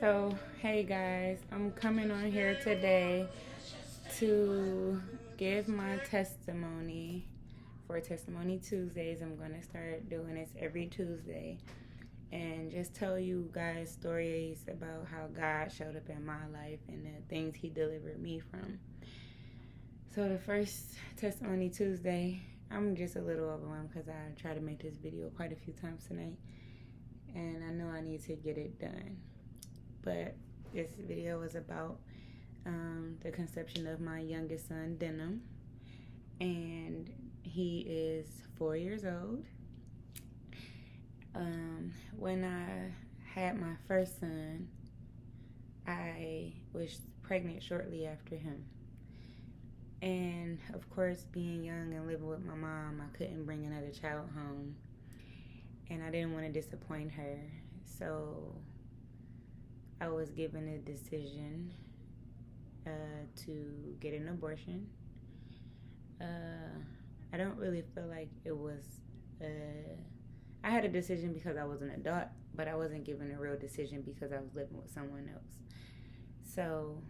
So, hey guys, I'm coming on here today to give my testimony for Testimony Tuesdays. I'm going to start doing this every Tuesday and just tell you guys stories about how God showed up in my life and the things He delivered me from. So, the first Testimony Tuesday, I'm just a little overwhelmed because I tried to make this video quite a few times tonight, and I know I need to get it done. But this video is about the conception of my youngest son, Denham, and he is 4 years old. When I had my first son, I was pregnant shortly after him. And of course, being young and living with my mom, I couldn't bring another child home, and I didn't want to disappoint her. So I was given a decision to get an abortion. I don't really feel like it was. I had a decision because I was an adult, but I wasn't given a real decision because I was living with someone else. So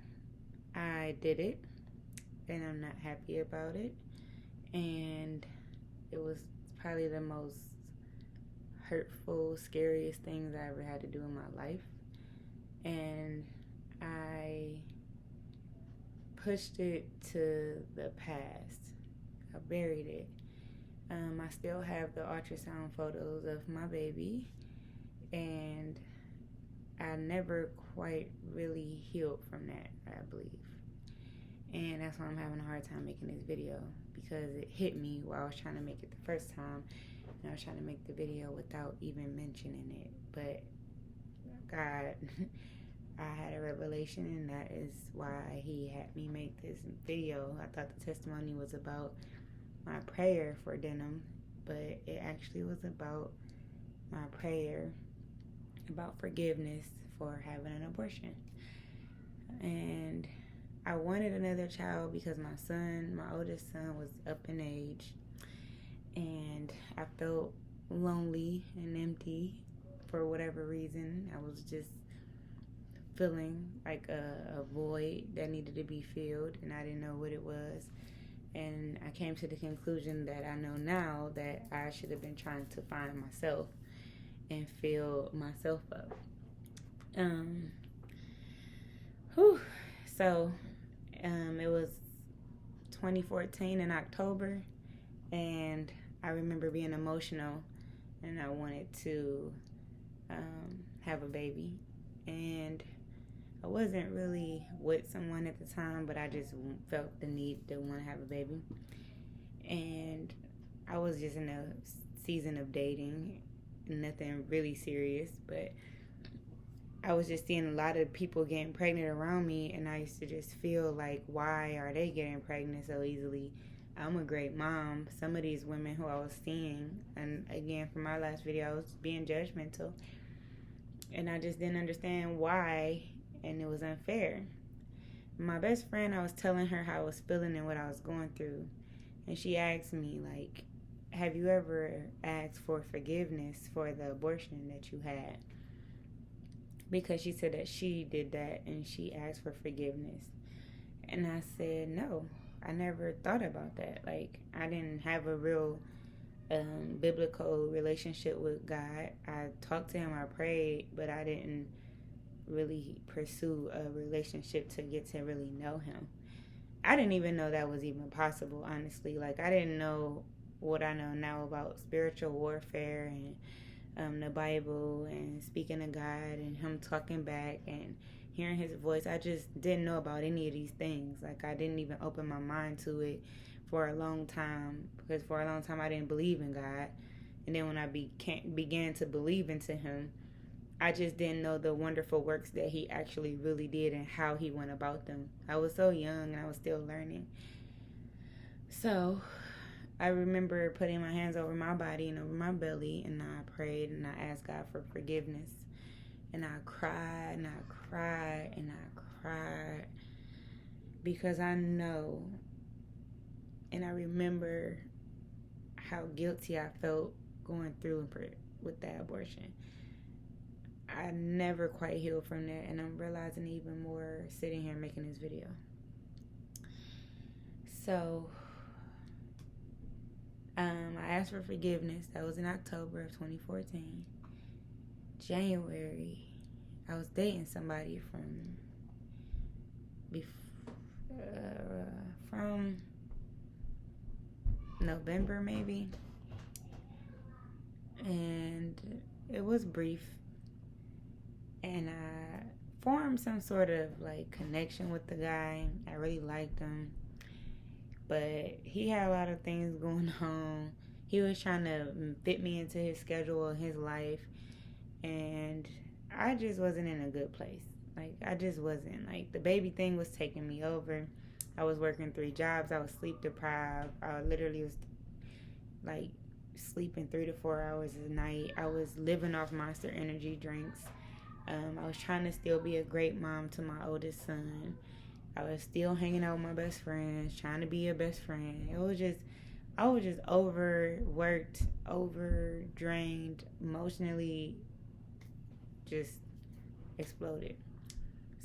I did it, and I'm not happy about it. And it was probably the most hurtful, scariest things I ever had to do in my life. And I pushed it to the past. I buried it. I still have the ultrasound photos of my baby, and I never quite really healed from that, I believe. And that's why I'm having a hard time making this video, because it hit me while I was trying to make it the first time, and I was trying to make the video without even mentioning it. But God, I had a revelation, and that is why He had me make this video. I thought the testimony was about my prayer for Denham, but it actually was about my prayer about forgiveness for having an abortion. And I wanted another child because my oldest son, was up in age, and I felt lonely and empty for whatever reason. I was just feeling like a void that needed to be filled, and I didn't know what it was. And I came to the conclusion that I know now that I should have been trying to find myself and fill myself up. So it was 2014 in October, and I remember being emotional, and I wanted to have a baby. And I wasn't really with someone at the time, but I just felt the need to want to have a baby. And I was just in a season of dating, nothing really serious, but I was just seeing a lot of people getting pregnant around me, and I used to just feel like, why are they getting pregnant so easily? I'm a great mom. Some of these women who I was seeing, and again, from my last video, I was being judgmental, and I just didn't understand why, and it was unfair. My best friend, I was telling her how I was feeling and what I was going through, and she asked me, like, have you ever asked for forgiveness for the abortion that you had? Because she said that she did that and she asked for forgiveness. And I said, no, I never thought about that. Like, I didn't have a real biblical relationship with God. I talked to Him, I prayed, but I didn't really pursue a relationship to get to really know Him. I didn't even know that was even possible, honestly. Like, I didn't know what I know now about spiritual warfare and the Bible and speaking to God and Him talking back and hearing His voice. I just didn't know about any of these things. Like, I didn't even open my mind to it for a long time, because for a long time I didn't believe in God. And then when I began to believe into Him, I just didn't know the wonderful works that He actually really did and how He went about them. I was so young and I was still learning. So I remember putting my hands over my body and over my belly, and I prayed and I asked God for forgiveness. And I cried and I cried and I cried, because I know, and I remember how guilty I felt going through with that abortion. I never quite healed from that, and I'm realizing even more sitting here making this video. So, I asked for forgiveness. That was in October of 2014. January, I was dating somebody from November maybe, and it was brief, and I formed some sort of like connection with the guy. I really liked him, but he had a lot of things going on. He was trying to fit me into his schedule and his life, and I just wasn't in a good place. Like, I just wasn't. Like, the baby thing was taking me over. I was working 3 jobs. I was sleep deprived. I literally was, like, sleeping 3 to 4 hours a night. I was living off Monster Energy drinks. I was trying to still be a great mom to my oldest son. I was still hanging out with my best friends, trying to be a best friend. I was just overworked, overdrained, emotionally just exploded.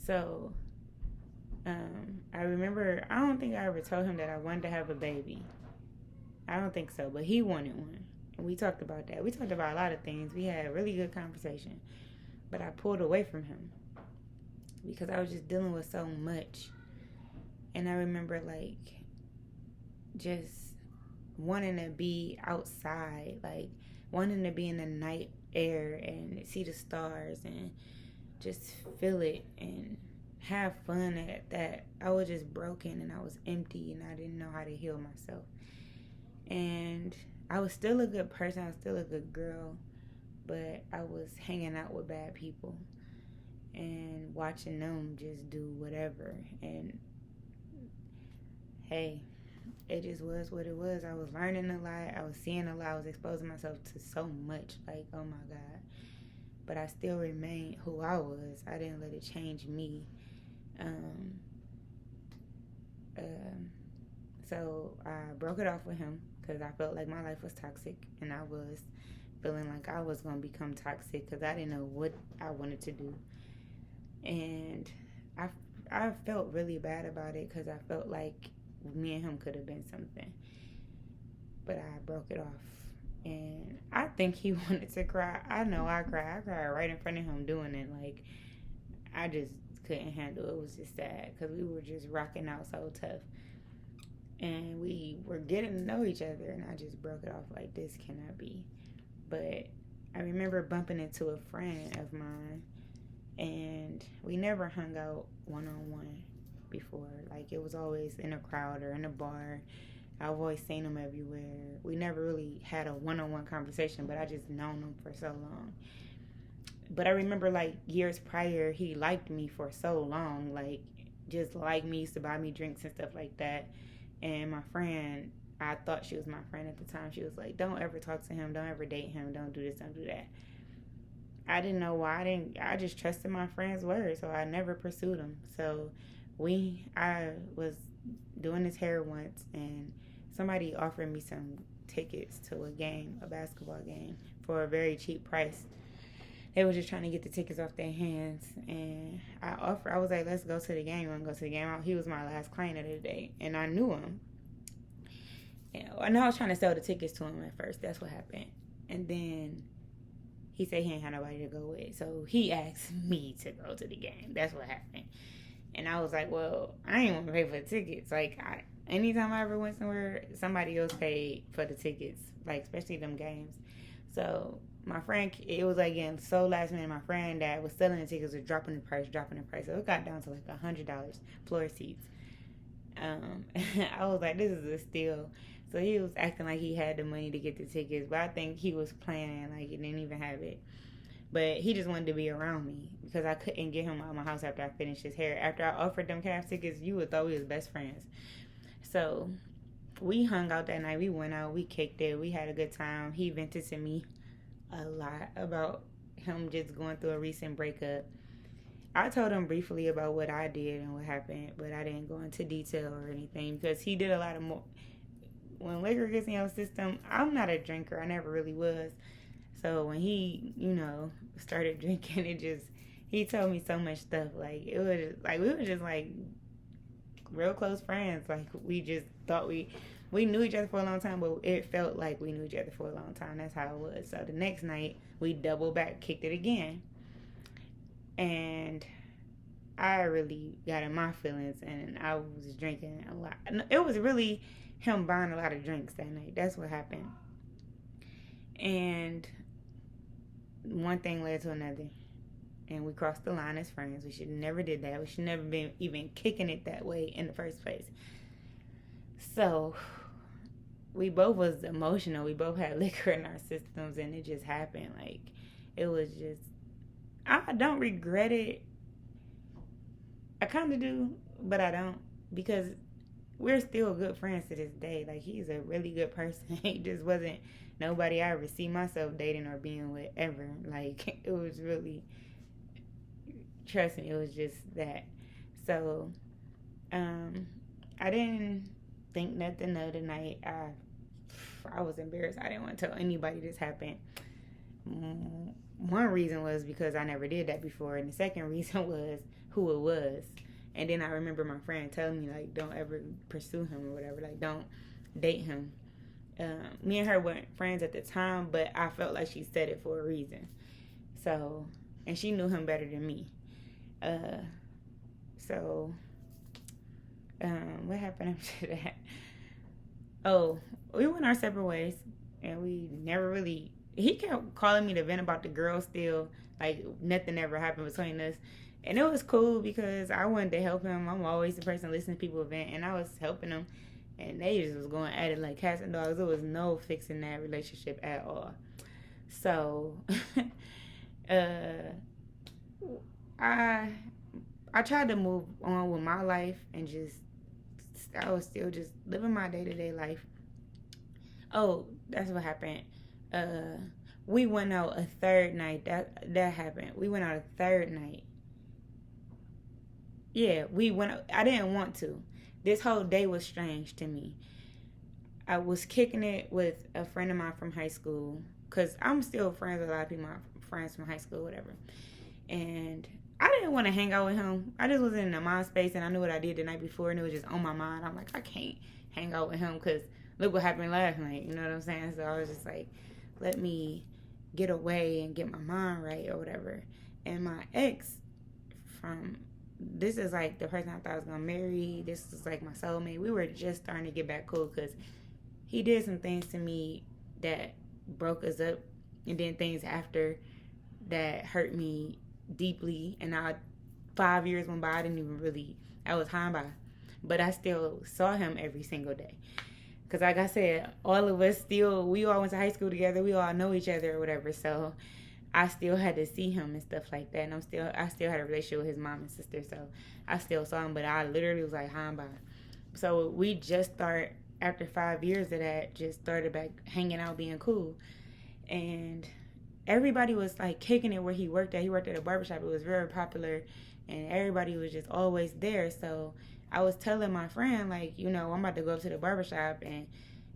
So, I remember, I don't think I ever told him that I wanted to have a baby. I don't think so, but he wanted one. And we talked about that. We talked about a lot of things. We had a really good conversation. But I pulled away from him because I was just dealing with so much. And I remember, like, just wanting to be outside, like, wanting to be in the night air and see the stars and just feel it and have fun at that. I was just broken and I was empty and I didn't know how to heal myself. And I was still a good person. I was still a good girl. But I was hanging out with bad people and watching them just do whatever. And hey, it just was what it was. I was learning a lot. I was seeing a lot. I was exposing myself to so much. Like, oh my God. But I still remained who I was. I didn't let it change me. So I broke it off with him because I felt like my life was toxic and I was feeling like I was going to become toxic because I didn't know what I wanted to do. And I felt really bad about it because I felt like me and him could have been something. But I broke it off. And I think he wanted to cry. I know I cried. I cried right in front of him doing it. Like, I just couldn't handle it. It was just sad because we were just rocking out so tough. And we were getting to know each other. And I just broke it off like, this cannot be. But I remember bumping into a friend of mine, and we never hung out one-on-one before. Like, it was always in a crowd or in a bar. I've always seen him everywhere. We never really had a one-on-one conversation, but I just known him for so long. But I remember, like, years prior, he liked me for so long. Like, just liked me, used to buy me drinks and stuff like that. And my friend, I thought she was my friend at the time. She was like, don't ever talk to him. Don't ever date him. Don't do this. Don't do that. I didn't know why. I just trusted my friend's word. So I never pursued him. So I was doing his hair once and somebody offered me some tickets to a basketball game for a very cheap price. They were just trying to get the tickets off their hands. And I was like, let's go to the game. You want to go to the game? He was my last client of the day. And I knew him. And I was trying to sell the tickets to him at first. That's what happened. And then he said he ain't had nobody to go with. So he asked me to go to the game. That's what happened. And I was like, well, I ain't want to pay for the tickets. Like, anytime I ever went somewhere, somebody else paid for the tickets. Like, especially them games. So my friend, it was like getting so last minute. My friend that was selling the tickets was dropping the price. So it got down to like $100 floor seats. I was like, this is a steal. So he was acting like he had the money to get the tickets, but I think he was planning like he didn't even have it. But he just wanted to be around me because I couldn't get him out of my house after I finished his hair. After I offered them Cavs tickets, you would thought we was best friends. So we hung out that night. We went out. We kicked it. We had a good time. He vented to me a lot about him just going through a recent breakup. I told him briefly about what I did and what happened, but I didn't go into detail or anything because he did a lot of more. When liquor gets in your system, I'm not a drinker. I never really was. So when he, started drinking, he told me so much stuff. Like, it was like, we were just like real close friends. Like, we just thought we knew each other for a long time, but it felt like we knew each other for a long time. That's how it was. So the next night, we doubled back, kicked it again. And I really got in my feelings, and I was drinking a lot. It was really him buying a lot of drinks that night. That's what happened. And one thing led to another. And we crossed the line as friends. We should never did that. We should never been even kicking it that way in the first place. So we both was emotional. We both had liquor in our systems, and it just happened. Like, it was just, I don't regret it. I kind of do, but I don't, because we're still good friends to this day. Like, he's a really good person. He just wasn't nobody I ever see myself dating or being with ever. Like, it was really, trust me, it was just that. So, I didn't think nothing of the night. I was embarrassed. I didn't want to tell anybody this happened. One reason was because I never did that before, and the second reason was who it was. And then I remember my friend telling me, like, don't ever pursue him or whatever. Like, don't date him. Me and her weren't friends at the time, but I felt like she said it for a reason. So, and she knew him better than me. What happened after that? Oh, we went our separate ways, and we never really, he kept calling me to vent about the girl still. Like, nothing ever happened between us. And it was cool because I wanted to help him. I'm always the person listening to people vent, and I was helping them. And they just was going at it like cats and dogs. There was no fixing that relationship at all. So, I tried to move on with my life, and I was still just living my day-to-day life. Oh, that's what happened. We went out a third night. That happened. We went out a third night. Yeah, we went out. I didn't want to. This whole day was strange to me. I was kicking it with a friend of mine from high school, because I'm still friends with a lot of people, my friends from high school, whatever. And I didn't want to hang out with him. I just was in a mind space, and I knew what I did the night before, and it was just on my mind. I'm like, I can't hang out with him because look what happened last night. You know what I'm saying? So I was just like, let me get away and get my mind right or whatever. And my ex this is like the person I thought I was going to marry. This is like my soulmate. We were just starting to get back cool because he did some things to me that broke us up, and then things after that hurt me deeply. And 5 years went by, I was high by, but I still saw him every single day. Because like I said, all of us we all went to high school together. We all know each other or whatever. So I still had to see him and stuff like that. And I still had a relationship with his mom and sister. So I still saw him, but I literally was like high by. So we just after 5 years of that, just started back hanging out, being cool. And everybody was like kicking it where he worked at. He worked at a barbershop. It was very popular, and everybody was just always there. So I was telling my friend, like, I'm about to go up to the barbershop, and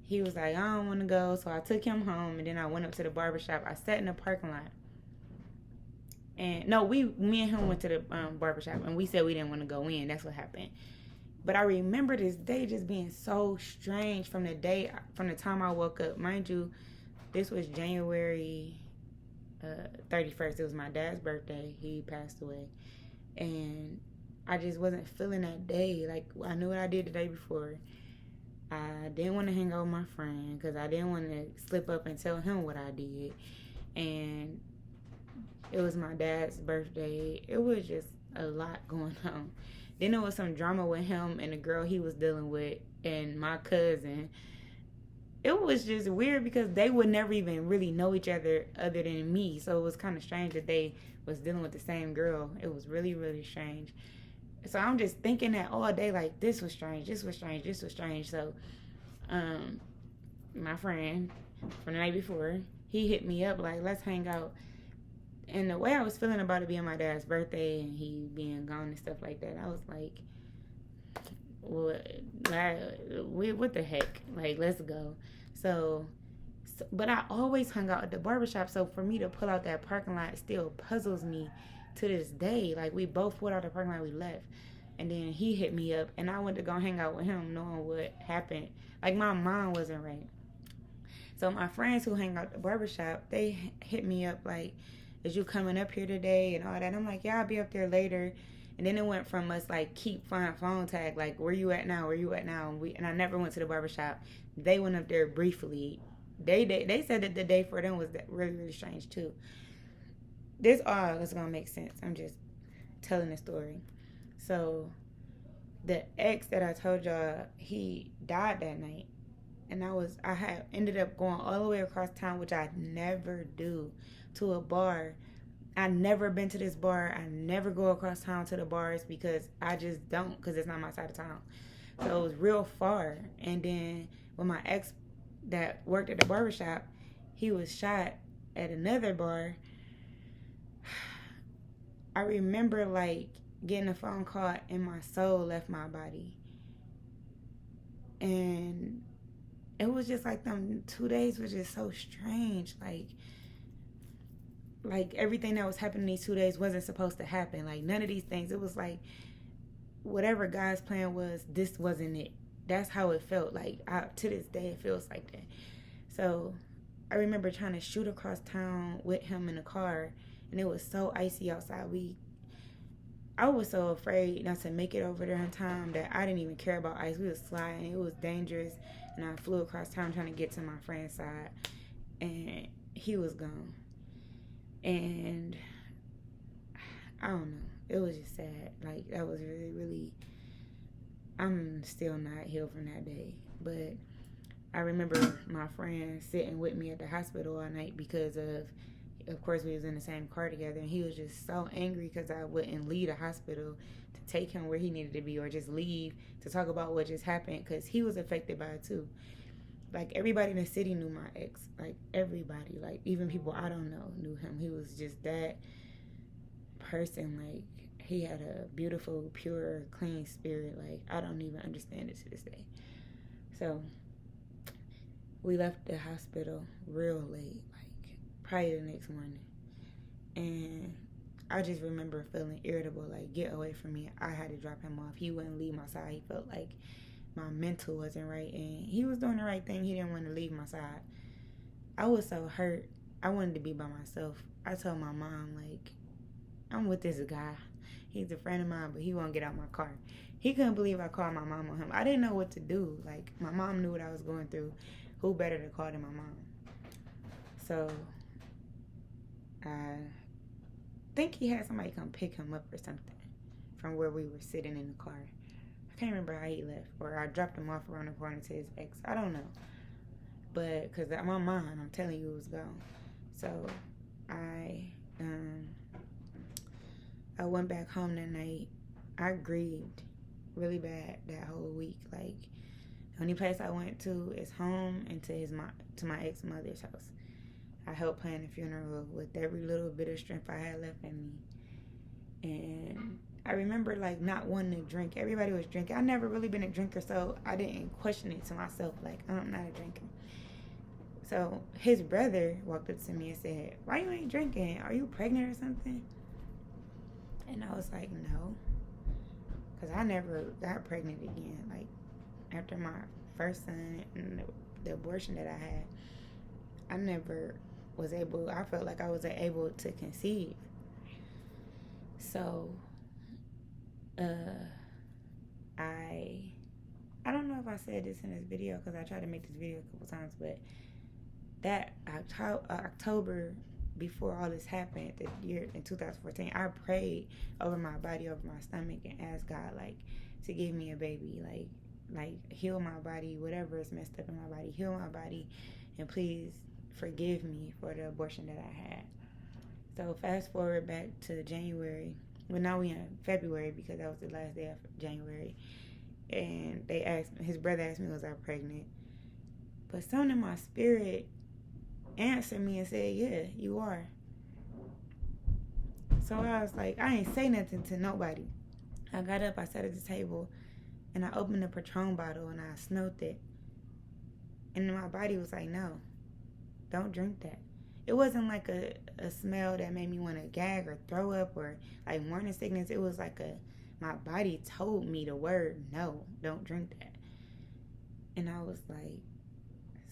he was like, I don't want to go. So I took him home, and then I went up to the barbershop. I sat in the parking lot. And no, me and him went to the barbershop, and we said we didn't want to go in. That's what happened. But I remember this day just being so strange from the time I woke up. Mind you, this was January 31st. It was my dad's birthday. He passed away. And I just wasn't feeling that day. Like, I knew what I did the day before. I didn't want to hang out with my friend because I didn't want to slip up and tell him what I did. And it was my dad's birthday. It was just a lot going on. Then there was some drama with him and the girl he was dealing with and my cousin. It was just weird because they would never even really know each other than me. So it was kind of strange that they was dealing with the same girl. It was really, really strange. So I'm just thinking that all day, like, this was strange, this was strange, this was strange. So my friend from the night before, he hit me up like, let's hang out. And the way I was feeling about it being my dad's birthday and he being gone and stuff like that, I was like, what the heck? Like, let's go. So but I always hung out at the barbershop. So for me to pull out that parking lot still puzzles me to this day. Like, we both pulled out the parking lot, we left. And then he hit me up, and I went to go hang out with him knowing what happened. Like, my mind wasn't right. So my friends who hang out at the barbershop, they hit me up like, is you coming up here today and all that? I'm like, yeah, I'll be up there later. And then it went from us like keep phone tag, like, where you at now? Where you at now? And I never went to the barbershop. They went up there briefly. They said that the day for them was really, really strange too. This all is gonna make sense. I'm just telling the story. So the ex that I told y'all, he died that night. And I had ended up going all the way across town, which I never do, to a bar. I never been to this bar. I never go across town to the bars because I just don't, because it's not my side of town. So it was real far. And then when my ex that worked at the barbershop, he was shot at another bar. I remember like getting a phone call and my soul left my body. And it was just like them 2 days was just so strange. Like everything that was happening these 2 days wasn't supposed to happen. Like none of these things. It was like whatever God's plan was, this wasn't it. That's how it felt. Like to this day, it feels like that. So I remember trying to shoot across town with him in the car, and it was so icy outside. I was so afraid not to make it over there in time that I didn't even care about ice. We was sliding. It was dangerous. And I flew across town trying to get to my friend's side. And he was gone. And I don't know. It was just sad. Like, that was really, really... I'm still not healed from that day. But I remember my friend sitting with me at the hospital all night because of course, we was in the same car together, and he was just so angry because I wouldn't leave the hospital to take him where he needed to be, or just leave to talk about what just happened, because he was affected by it too. Like, everybody in the city knew my ex. Like, everybody. Like, even people I don't know knew him. He was just that person. Like, he had a beautiful, pure, clean spirit. Like, I don't even understand it to this day. So, we left the hospital real late. Probably the next morning. And I just remember feeling irritable, like, get away from me. I had to drop him off. He wouldn't leave my side. He felt like my mental wasn't right, and he was doing the right thing. He didn't want to leave my side. I was so hurt. I wanted to be by myself. I told my mom, like, I'm with this guy. He's a friend of mine, but he won't get out my car. He couldn't believe I called my mom on him. I didn't know what to do. Like, my mom knew what I was going through. Who better to call than my mom? So I think he had somebody come pick him up or something from where we were sitting in the car. I can't remember how he left, or I dropped him off around the corner to his ex. I don't know. But because my mind, I'm telling you, it was gone. So I went back home that night. I grieved really bad that whole week. Like, the only place I went to is home and to my ex-mother's house. I helped plan the funeral with every little bit of strength I had left in me. And I remember, like, not wanting to drink. Everybody was drinking. I never really been a drinker, so I didn't question it to myself, like, I'm not a drinker. So his brother walked up to me and said, why you ain't drinking? Are you pregnant or something? And I was like, no. Because I never got pregnant again. Like, after my first son and the abortion that I had, I never was able, I felt like I wasn't able to conceive. So, I don't know if I said this in this video, because I tried to make this video a couple times, but that October, before all this happened, the year in 2014, I prayed over my body, over my stomach, and asked God, like, to give me a baby, like heal my body, whatever is messed up in my body, heal my body, and please forgive me for the abortion that I had. So fast forward back to January. Well, now we in February, because that was the last day of January. And his brother asked me, was I pregnant? But something in my spirit answered me and said, yeah, you are. So I was like, I ain't say nothing to nobody. I got up, I sat at the table, and I opened the Patron bottle and I smelled it. And my body was like, no. don't drink that. It wasn't like a smell that made me want to gag or throw up or like morning sickness. It was like my body told me the word, no, don't drink that. And I was like,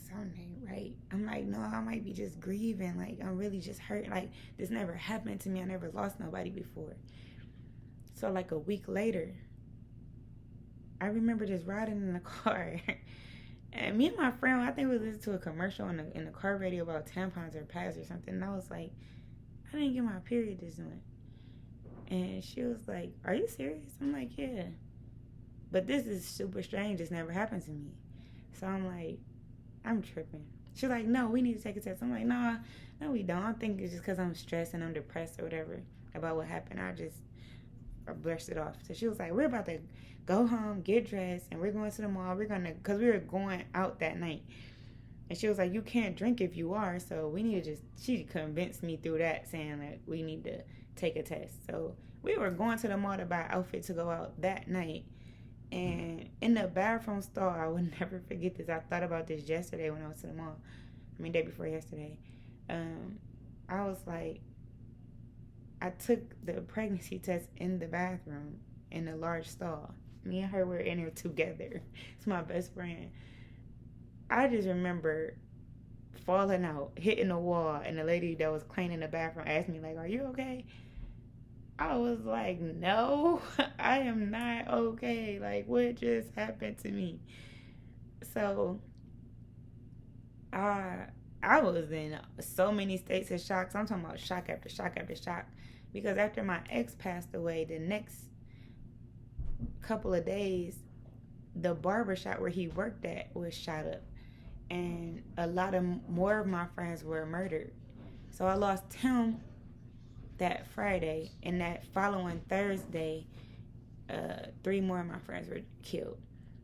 something ain't right. I'm like, no, I might be just grieving. Like, I'm really just hurt. Like, this never happened to me. I never lost nobody before. So like a week later, I remember just riding in the car. And me and my friend, I think we listened to a commercial in the car radio about tampons or pads or something. And I was like, I didn't get my period this month. And she was like, are you serious? I'm like, yeah. But this is super strange. This never happened to me. So I'm like, I'm tripping. She's like, no, we need to take a test. I'm like, no, we don't. I think it's just because I'm stressed and I'm depressed or whatever about what happened. I brushed it off. So she was like, we're about to go home, get dressed, and we're going to the mall. Because we were going out that night. And she was like, you can't drink if you are. So we need to she convinced me through that, saying that we need to take a test. So we were going to the mall to buy an outfit to go out that night. And in the bathroom stall, I would never forget this. I thought about this yesterday when I was to the mall. Day before yesterday. I was like, I took the pregnancy test in the bathroom in a large stall. Me and her were in there together. It's my best friend. I just remember falling out, hitting the wall, and the lady that was cleaning the bathroom asked me, like, are you okay? I was like, no, I am not okay. Like, what just happened to me? So, I was in so many states of shock. So I'm talking about shock after shock after shock. Because after my ex passed away, the next couple of days, the barbershop where he worked at was shot up. And a lot of more of my friends were murdered. So I lost him that Friday. And that following Thursday, 3 more of my friends were killed.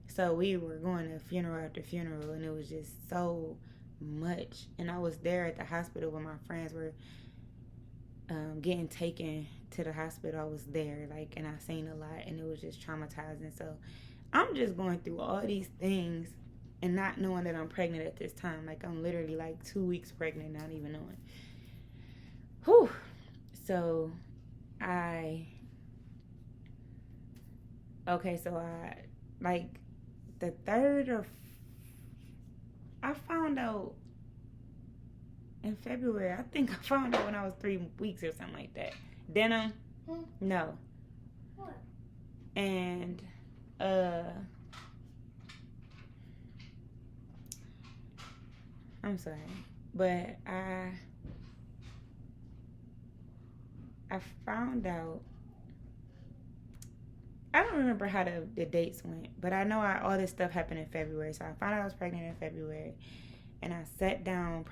So we were going to funeral after funeral. And it was just so much. And I was there at the hospital when my friends were getting taken to the hospital. I was there, like, and I seen a lot, and it was just traumatizing. So I'm just going through all these things and not knowing that I'm pregnant at this time. Like, I'm literally like 2 weeks pregnant, not even knowing. Whew. So I like the third or I found out in February. I think I found out when I was 3 weeks or something like that. Denim? No. What? And I'm sorry, but I found out. I don't remember how the dates went, but I know all this stuff happened in February. So I found out I was pregnant in February, and I sat down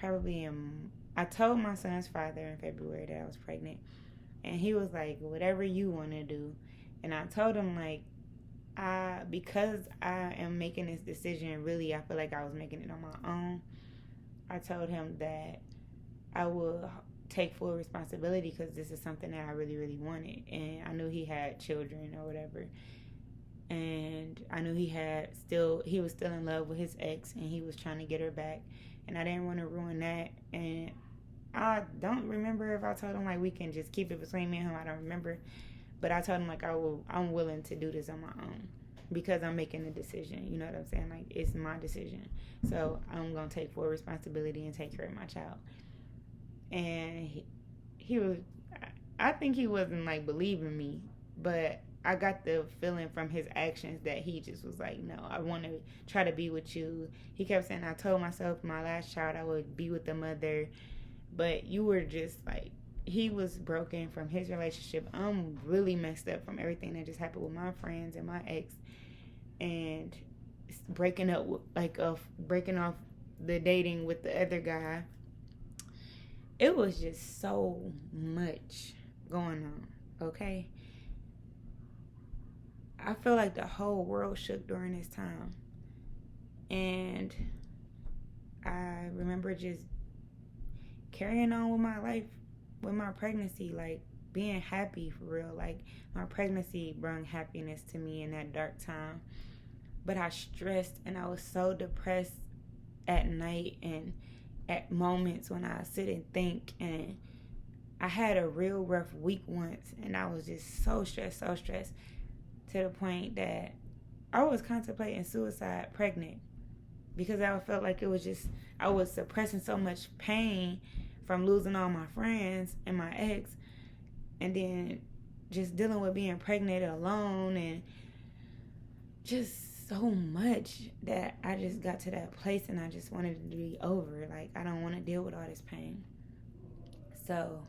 I told my son's father in February that I was pregnant, and he was like, whatever you want to do. And I told him, like, because I am making this decision, really, I feel like I was making it on my own. I told him that I will take full responsibility because this is something that I really, really wanted. And I knew he had children or whatever. And I knew he was still in love with his ex, and he was trying to get her back. And I didn't want to ruin that. And I don't remember if I told him, like, we can just keep it between me and him. I don't remember. But I told him, like, I'm willing to do this on my own because I'm making a decision. You know what I'm saying? Like, it's my decision. So I'm going to take full responsibility and take care of my child. And he was, I think he wasn't, like, believing me. But I got the feeling from his actions that he just was like, no, I want to try to be with you. He kept saying, I told myself my last child I would be with the mother. But you were just, like, he was broken from his relationship. I'm really messed up from everything that just happened with my friends and my ex. And breaking off the dating with the other guy. It was just so much going on, okay? I feel like the whole world shook during this time. And I remember just carrying on with my life, with my pregnancy, like being happy for real. Like, my pregnancy brought happiness to me in that dark time. But I stressed and I was so depressed at night, and at moments when I sit and think. And I had a real rough week once, and I was just so stressed, to the point that I was contemplating suicide pregnant, because I felt like it was just, I was suppressing so much pain from losing all my friends and my ex, and then just dealing with being pregnant alone, and just so much that I just got to that place and I just wanted it to be over. Like, I don't want to deal with all this pain. So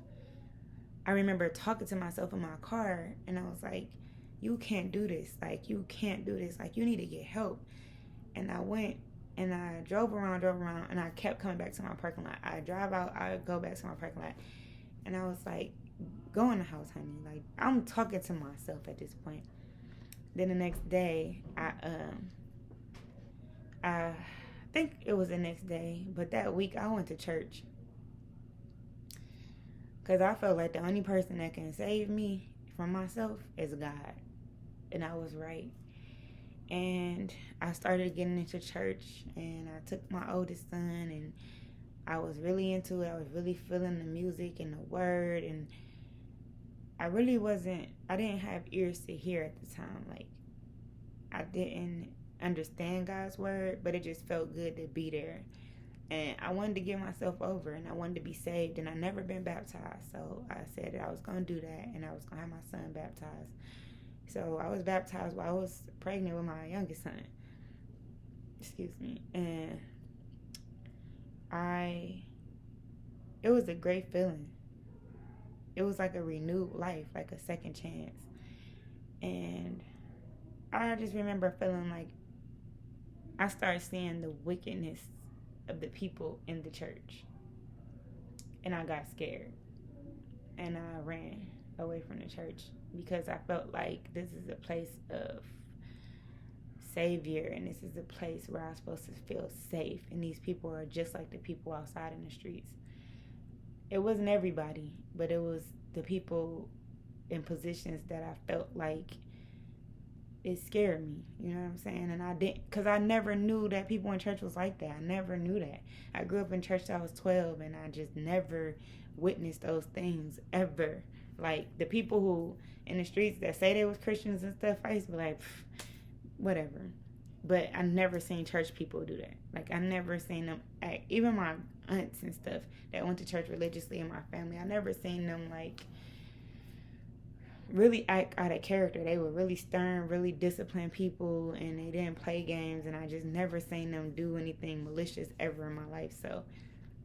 I remember talking to myself in my car, and I was like, you can't do this. Like, you can't do this. Like, you need to get help. And I went and I drove around, and I kept coming back to my parking lot. I drive out, I go back to my parking lot. And I was like, go in the house, honey. Like, I'm talking to myself at this point. Then the next day, I think it was the next day, but that week I went to church. Because I felt like the only person that can save me from myself is God. And I was right. And I started getting into church, and I took my oldest son, and I was really into it. I was really feeling the music and the word, and I didn't have ears to hear at the time. Like, I didn't understand God's word, but it just felt good to be there. And I wanted to give myself over, and I wanted to be saved, and I never been baptized. So I said that I was going to do that, and I was going to have my son baptized. So I was baptized while I was pregnant with my youngest son. Excuse me. And it was a great feeling. It was like a renewed life, like a second chance. And I just remember feeling like I started seeing the wickedness of the people in the church. And I got scared. And I ran away from the church, because I felt like this is a place of savior, and this is a place where I'm supposed to feel safe, and these people are just like the people outside in the streets. It wasn't everybody, but it was the people in positions that I felt like it scared me, you know what I'm saying? And I didn't, because I never knew that people in church was like that. I never knew that. I grew up in church till I was 12, and I just never witnessed those things ever. Like, the people who in the streets that say they was Christians and stuff, I used to be like, whatever. But I never seen church people do that. Like, I never seen them act. Even my aunts and stuff that went to church religiously in my family, I never seen them, like, really act out of character. They were really stern, really disciplined people, and they didn't play games, and I just never seen them do anything malicious ever in my life. So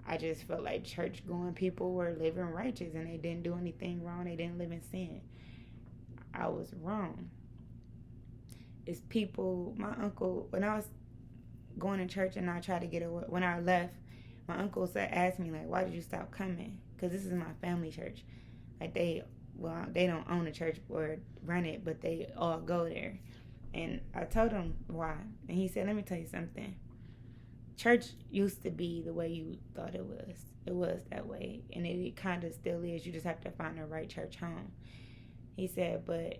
I just felt like church-going people were living righteous, and they didn't do anything wrong. They didn't live in sin. I was wrong. It's people, my uncle, when I was going to church and I tried to get away, when I left, my uncle asked me, like, why did you stop coming? Because this is my family church. Like, they don't own a church or run it, but they all go there. And I told him why. And he said, let me tell you something. Church used to be the way you thought it was. It was that way. And it kind of still is. You just have to find the right church home. He said, but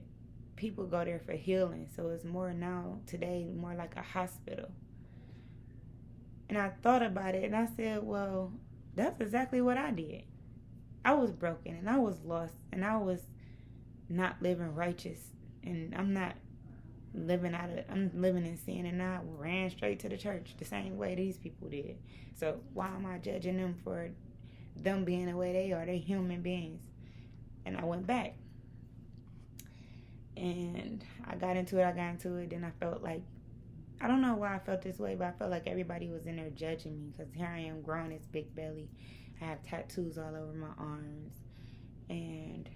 people go there for healing. So it's more now, today, more like a hospital. And I thought about it, and I said, well, that's exactly what I did. I was broken, and I was lost, and I was not living righteous. And I'm living in sin, and I ran straight to the church the same way these people did. So why am I judging them for them being the way they are? They're human beings. And I went back. And I got into it. Then I felt like, I don't know why I felt this way, but I felt like everybody was in there judging me, because here I am growing this big belly. I have tattoos all over my arms. And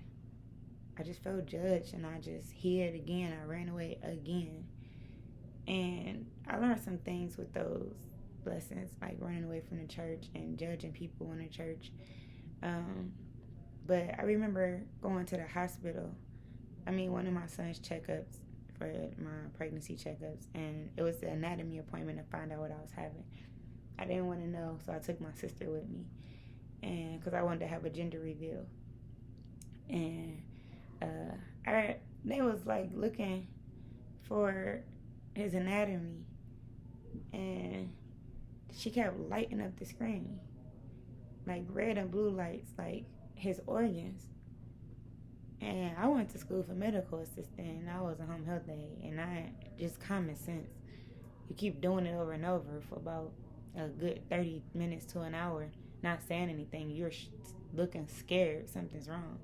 I just felt judged, and I just hid again. I ran away again. And I learned some things with those lessons, like running away from the church and judging people in the church. But I remember going to the hospital. One of my son's checkups, for my pregnancy checkups, and it was the anatomy appointment to find out what I was having. I didn't want to know, so I took my sister with me, and because I wanted to have a gender reveal. And they was like looking for his anatomy, and she kept lighting up the screen. like red and blue lights, like his organs. And I went to school for medical assistant, and I was a home health aide, and I just common sense. You keep doing it over and over for about a good 30 minutes to an hour, not saying anything. You're looking scared. Something's wrong.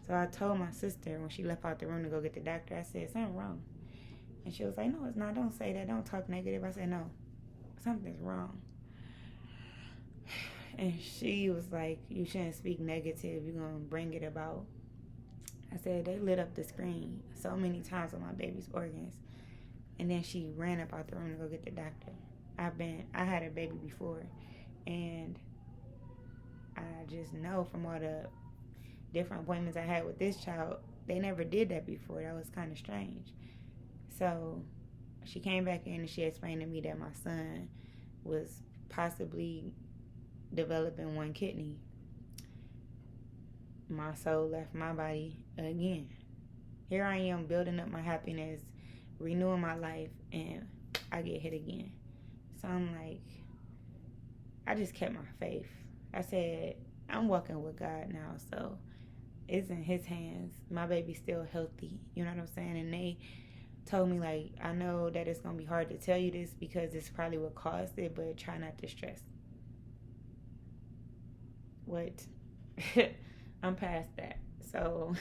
So I told my sister when she left out the room to go get the doctor, I said, something wrong. And she was like, no, it's not. Don't say that. Don't talk negative. I said, no, something's wrong. And she was like, you shouldn't speak negative. You're going to bring it about. I said, they lit up the screen so many times on my baby's organs. And then she ran up out the room to go get the doctor. I had a baby before, and I just know from all the different appointments I had with this child, they never did that before. That was kind of strange. So she came back in and she explained to me that my son was possibly developing one kidney. My soul left my body again. Here I am building up my happiness, renewing my life, and I get hit again. So I'm like, I just kept my faith. I said, I'm walking with God now, so it's in his hands. My baby's still healthy, you know what I'm saying? And they told me, like, I know that it's going to be hard to tell you this because it's probably what caused it, but try not to stress. What? I'm past that. So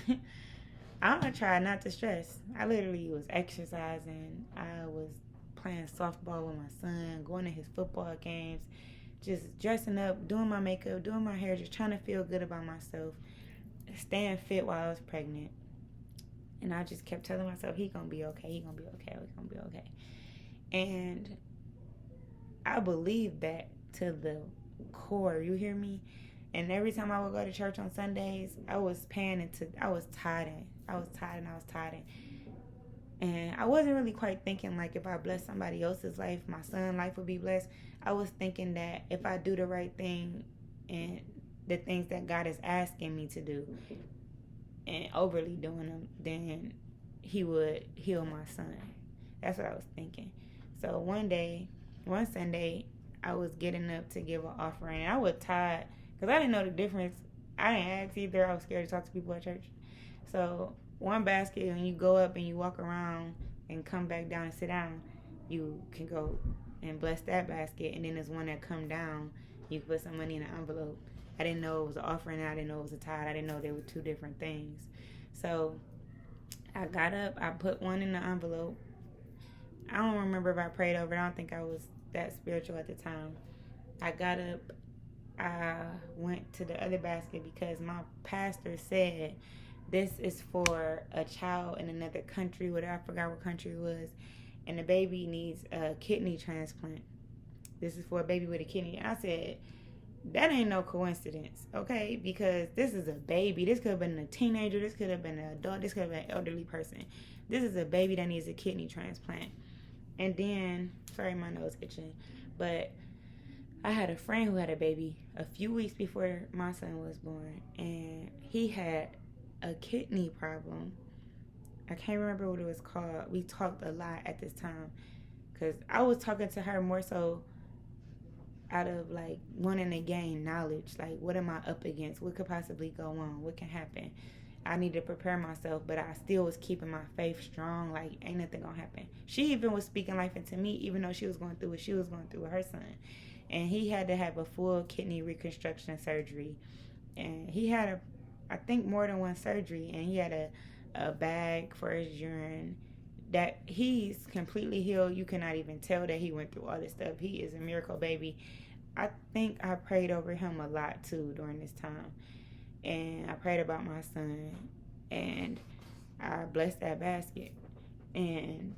I'm going to try not to stress. I literally was exercising. I was playing softball with my son, going to his football games, just dressing up, doing my makeup, doing my hair, just trying to feel good about myself, staying fit while I was pregnant. And I just kept telling myself, he going to be okay, he going to be okay, he going to be okay. And I believed that to the core, you hear me? And every time I would go to church on Sundays, I was tithing. And I wasn't really quite thinking, like, if I bless somebody else's life, my son's life would be blessed. I was thinking that if I do the right thing and the things that God is asking me to do and overly doing them, then he would heal my son. That's what I was thinking. So one Sunday, I was getting up to give an offering. And I was tired because I didn't know the difference. I didn't ask either. I was scared to talk to people at church. So one basket, when you go up and you walk around and come back down and sit down, you can go and bless that basket. And then there's one that come down, you can put some money in an envelope. I didn't know it was an offering. I didn't know it was a tithe. I didn't know they were two different things. So I got up. I put one in the envelope. I don't remember if I prayed over it. I don't think I was that spiritual at the time. I got up. I went to the other basket because my pastor said this is for a child in another country, whatever, I forgot what country it was, and the baby needs a kidney transplant. This is for a baby with a kidney. And I said, that ain't no coincidence, okay? Because this is a baby. This could have been a teenager. This could have been an adult. This could have been an elderly person. This is a baby that needs a kidney transplant. And then, sorry, my nose itching, but I had a friend who had a baby a few weeks before my son was born, and he had a kidney problem. I can't remember what it was called. We talked a lot at this time because I was talking to her more so out of like wanting to gain knowledge. Like, what am I up against? What could possibly go on? What can happen? I need to prepare myself, but I still was keeping my faith strong. Like, ain't nothing gonna happen. She even was speaking life into me, even though she was going through what she was going through with her son. And he had to have a full kidney reconstruction surgery. And he had I think more than one surgery. And he had a bag for his urine. That he's completely healed. You cannot even tell that he went through all this stuff. He is a miracle baby. I think I prayed over him a lot too during this time. And I prayed about my son. And I blessed that basket. And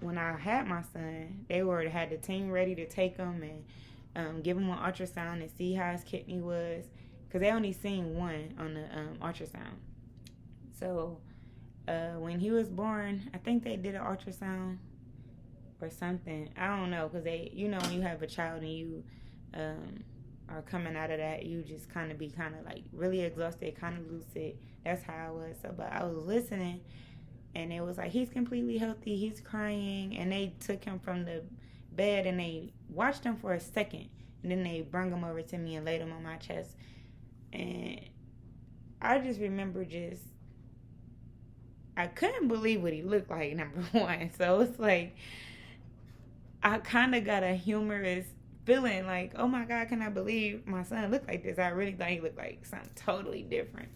when I had my son, they had the team ready to take him and give him an ultrasound and see how his kidney was, because they only seen one on the ultrasound. So when he was born, I think they did an ultrasound or something. I don't know, because they, when you have a child and you are coming out of that, you just kind of like really exhausted, kind of lucid. That's how I was. So, but I was listening, and it was like, he's completely healthy, he's crying, and they took him from the bed and they watched him for a second, And then they brung him over to me and laid him on my chest. And I just remember I couldn't believe what he looked like, number one. So it's like, I kind of got a humorous feeling like, oh my God, can I believe my son looked like this? I really thought he looked like something totally different.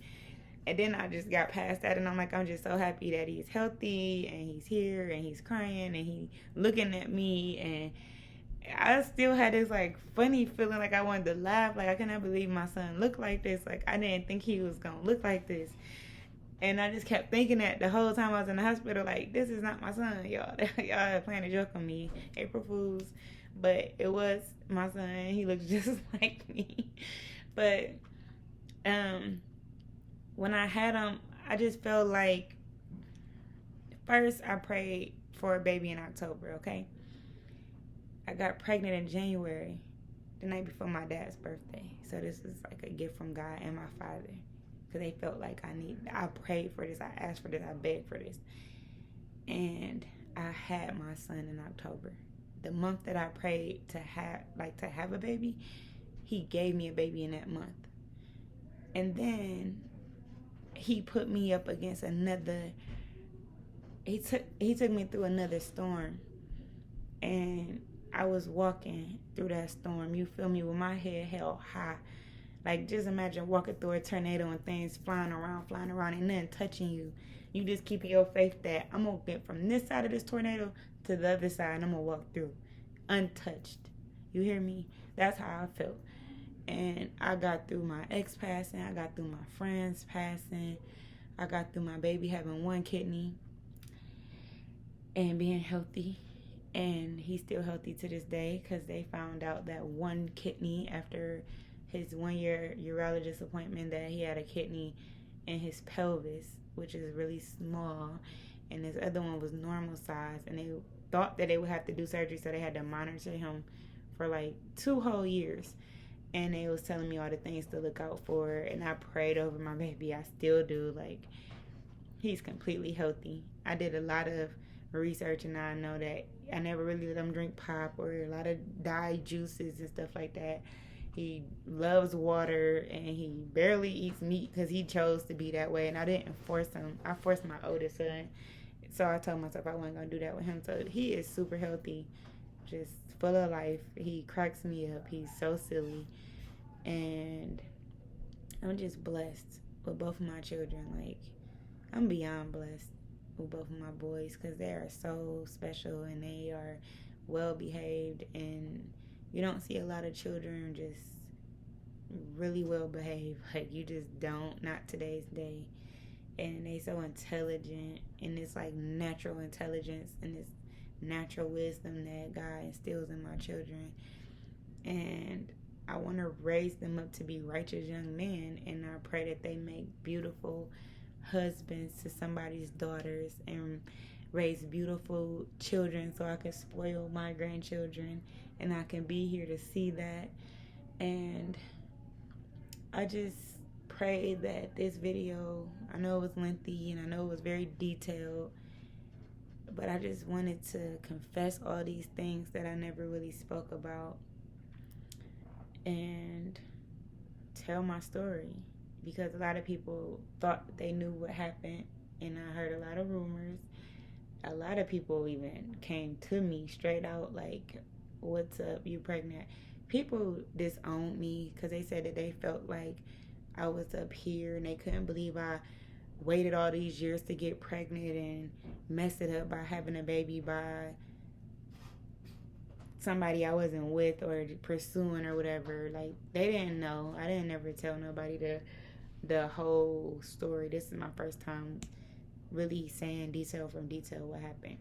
And then I just got past that, and I'm like, I'm just so happy that he's healthy and he's here and he's crying and he looking at me. And I still had this like funny feeling, like I wanted to laugh, like I cannot believe my son looked like this. Like I didn't think he was gonna look like this. And I just kept thinking that the whole time I was in the hospital, like, this is not my son, y'all. Y'all playing a joke on me, April Fools. But it was my son. He looks just like me. But when I had him, I just felt like, first I prayed for a baby in October, okay? I got pregnant in January, the night before my dad's birthday. So this is like a gift from God and my father. Because they felt like I prayed for this, I asked for this, I begged for this. And I had my son in October. The month that I prayed to have a baby, he gave me a baby in that month. And then he put me up against he took me through another storm. And I was walking through that storm, you feel me, with my head held high. Like, just imagine walking through a tornado and things flying around, and nothing touching you. You just keep your faith that I'm going to get from this side of this tornado to the other side, and I'm going to walk through untouched. You hear me? That's how I felt. And I got through my ex passing. I got through my friends passing. I got through my baby having one kidney and being healthy. And he's still healthy to this day because they found out that one kidney after his 1 year urologist appointment, that he had a kidney in his pelvis, which is really small, and his other one was normal size, and they thought that they would have to do surgery, so they had to monitor him for like 2 whole years. And they was telling me all the things to look out for, and I prayed over my baby. I still do. Like, he's completely healthy. I did a lot of research, and I know that I never really let him drink pop or a lot of dyed juices and stuff like that. He loves water, and he barely eats meat because he chose to be that way, and I didn't force him. I forced my oldest son, so I told myself I wasn't going to do that with him. So he is super healthy, just full of life. He cracks me up. He's so silly, and I'm just blessed with both of my children. Like, I'm beyond blessed with both of my boys because they are so special, and they are well behaved, and you don't see a lot of children just really well behaved. Like, you just don't, not today's day. And they so intelligent, and it's like natural intelligence and this natural wisdom that God instills in my children. And I want to raise them up to be righteous young men, and I pray that they make beautiful husbands to somebody's daughters and raise beautiful children so I can spoil my grandchildren, and I can be here to see that. And I just pray that this video, I know it was lengthy and I know it was very detailed, but I just wanted to confess all these things that I never really spoke about and tell my story, because a lot of people thought they knew what happened, and I heard a lot of rumors. A lot of people even came to me straight out like, what's up, you pregnant? People disowned me because they said that they felt like I was up here and they couldn't believe I waited all these years to get pregnant and mess it up by having a baby by somebody I wasn't with or pursuing or whatever. Like, they didn't know. I didn't ever tell nobody the whole story. This is my first time really saying detail from detail what happened.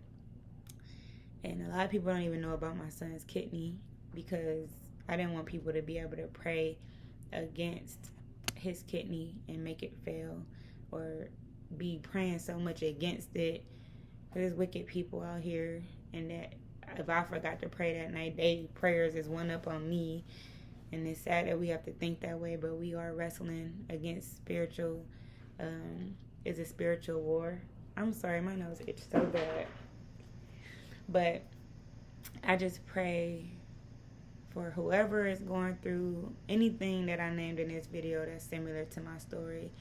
And a lot of people don't even know about my son's kidney because I didn't want people to be able to pray against his kidney and make it fail, or be praying so much against it. There's wicked people out here, and that if I forgot to pray that night, they prayers is one up on me. And it's sad that we have to think that way, but we are wrestling against spiritual, it's a spiritual war. I'm sorry, my nose itches so bad. But I just pray for whoever is going through anything that I named in this video that's similar to my story,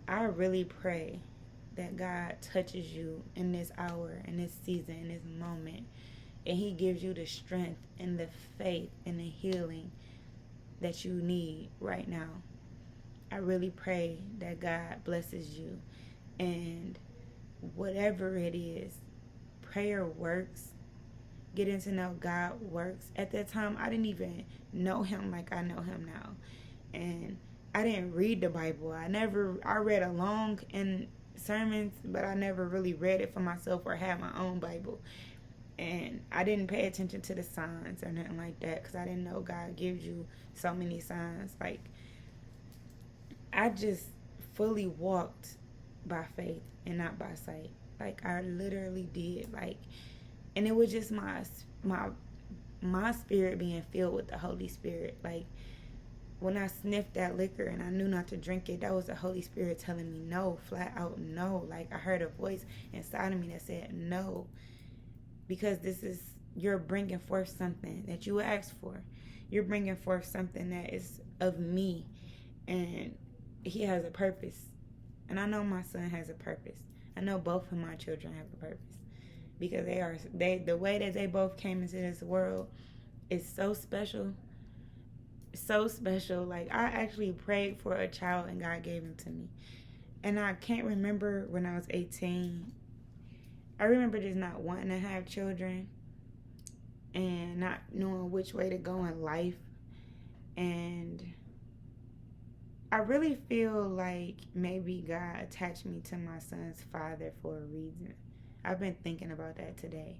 I really pray that God touches you in this hour, in this season, in this moment, and He gives you the strength and the faith and the healing that you need right now. I really pray that God blesses you, and whatever it is, prayer works. Getting to know God works. At that time, I didn't even know Him like I know Him now, and I didn't read the Bible. I read along in sermons, but I never really read it for myself or had my own Bible. And I didn't pay attention to the signs or nothing like that, because I didn't know God gives you so many signs. Like, I just fully walked by faith and not by sight. Like, I literally did. Like, and it was just my spirit being filled with the Holy Spirit. Like, when I sniffed that liquor and I knew not to drink it, that was the Holy Spirit telling me no, flat out no. Like, I heard a voice inside of me that said no, because you're bringing forth something that you asked for. You're bringing forth something that is of me, and He has a purpose. And I know my son has a purpose. I know both of my children have a purpose, because the way that they both came into this world is so special. So special. Like, I actually prayed for a child and God gave him to me. And I can't remember when I was 18. I remember just not wanting to have children and not knowing which way to go in life. And I really feel like maybe God attached me to my son's father for a reason. I've been thinking about that today.